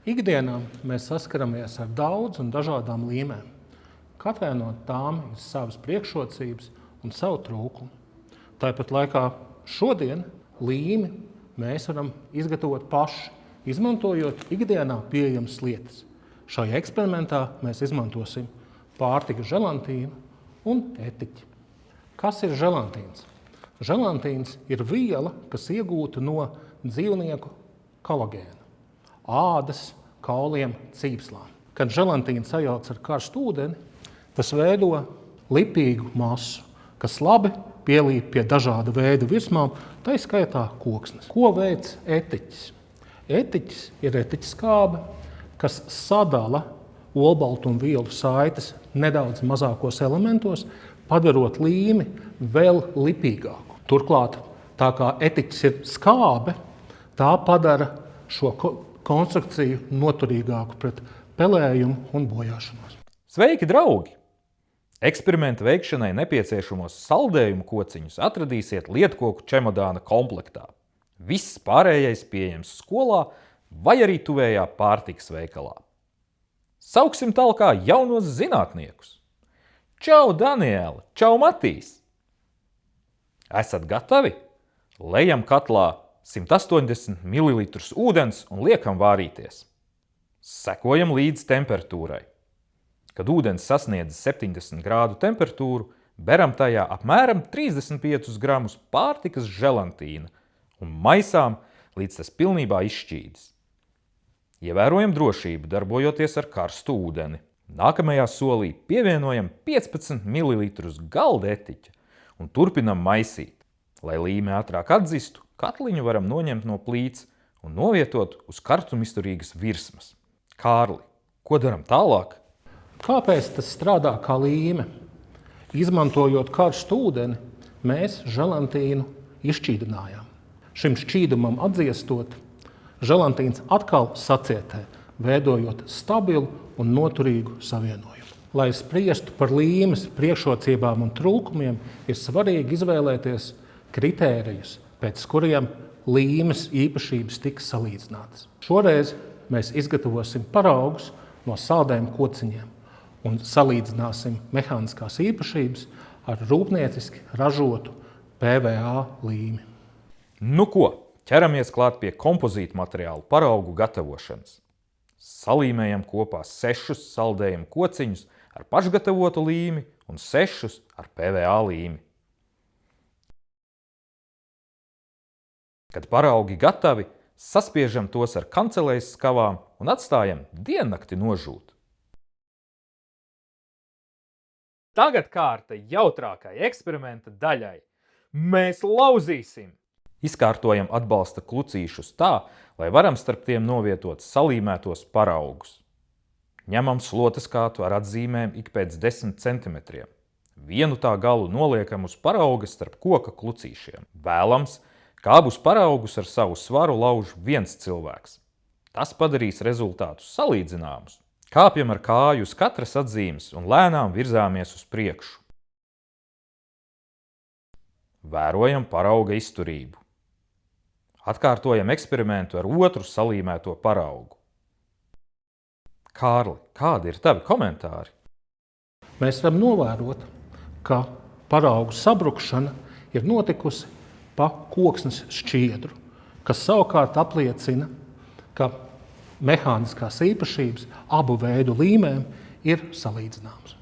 Ikdienā mēs saskaramies ar daudz un dažādām līmēm. Katrai no tām ir savas priekšrocības un savu trūkumu. Tāpat laikā šodien līmi mēs varam izgatavot paši, izmantojot ikdienā pieejamas lietas. Šajā eksperimentā mēs izmantosim pārtikas želantīnu un etiķi. Kas ir želantīns? Želantīns ir viela, kas iegūta no dzīvnieku kolagēna, ādas, kauliem, cīpslām. Kad želantīnu sajauc ar karstu ūdeni, tas veido lipīgu masu, kas labi pielīp pie dažāda veida virsmām, tai skaitā koksnes. Ko veic etiķis? Etiķis ir etiķskābe, kas sadala olbaltumvielu saites nedaudz mazākos elementos, padarot līmi vēl lipīgāku. Turklāt, tā kā etiķis ir skābe, tā padara šo konstrukciju noturīgāku pret pelējumu un bojāšanos. Sveiki, draugi! Eksperimenta veikšanai nepieciešamos saldējumu kociņus atradīsiet lietkoku čemodāna komplektā. Viss pārējais pieejams skolā vai arī tuvējā pārtikas veikalā. Sauksim talkā jaunos zinātniekus. Čau, Daniela! Čau, Matīs! Esat gatavi? Lejam katlā 180 ml ūdens un liekam vārīties. Sekojam līdz temperatūrai. Kad ūdens sasniedz 70 grādu temperatūru, beram tajā apmēram 35 gramus pārtikas želantīna un maisām, līdz tas pilnībā izšķīdis. Ievērojam drošību, darbojoties ar karstu ūdeni. Nākamajā solī pievienojam 15 ml galda etiķa un turpinam maisīt. Lai līme ātrāk atdzistu, katliņu varam noņemt no plīts un novietot uz kartumizturīgas virsmas. Kārli, ko daram tālāk? Kāpēc tas strādā kā līme? Izmantojot karstu ūdeni, mēs želantīnu izšķīdinājām. Šim šķīdumam atdziestot, želantīns atkal sacietē, veidojot stabilu un noturīgu savienojumu. Lai spriestu par līmes priekšrocībām un trūkumiem, ir svarīgi izvēlēties kritērijus, pēc kuriem līmes īpašības tiks salīdzinātas. Šoreiz mēs izgatavosim paraugus no saldējuma kociņiem un salīdzināsim mehāniskās īpašības ar rūpnieciski ražotu PVA līmi. Nu ko, ķeramies klāt pie kompozīta materiālu paraugu gatavošanas. Salīmējam kopā 6 saldējuma kociņus ar pašgatavotu līmi un 6 ar PVA līmi. Kad paraugi gatavi, saspiežam tos ar kancelējas skavām un atstājam diennakti nožūt. Tagad kārta jautrākai eksperimenta daļai. Mēs lauzīsim! Izkārtojam atbalsta klucīšus tā, lai varam starp tiem novietot salīmētos paraugus. Ņemam sloteskātu ar atzīmēm ik pēc 10 cm. Vienu tā galu noliekam uz parauga starp koka klucīšiem. Vēlams, ka abus paraugus ar savu svaru lauž viens cilvēks. Tas padarīs rezultātus salīdzināmus. Kāpjam ar kāju uz katras atzīmes un lēnām virzāmies uz priekšu. Vērojam parauga izturību. Atkārtojam eksperimentu ar otru salīmēto paraugu. Kārli, kādi ir tavi komentāri? Mēs varam novērot, ka paraugu sabrukšana ir notikusi pa koksnes šķiedru, kas savukārt apliecina, ka mehāniskās īpašības abu veidu līmēm ir salīdzināmas.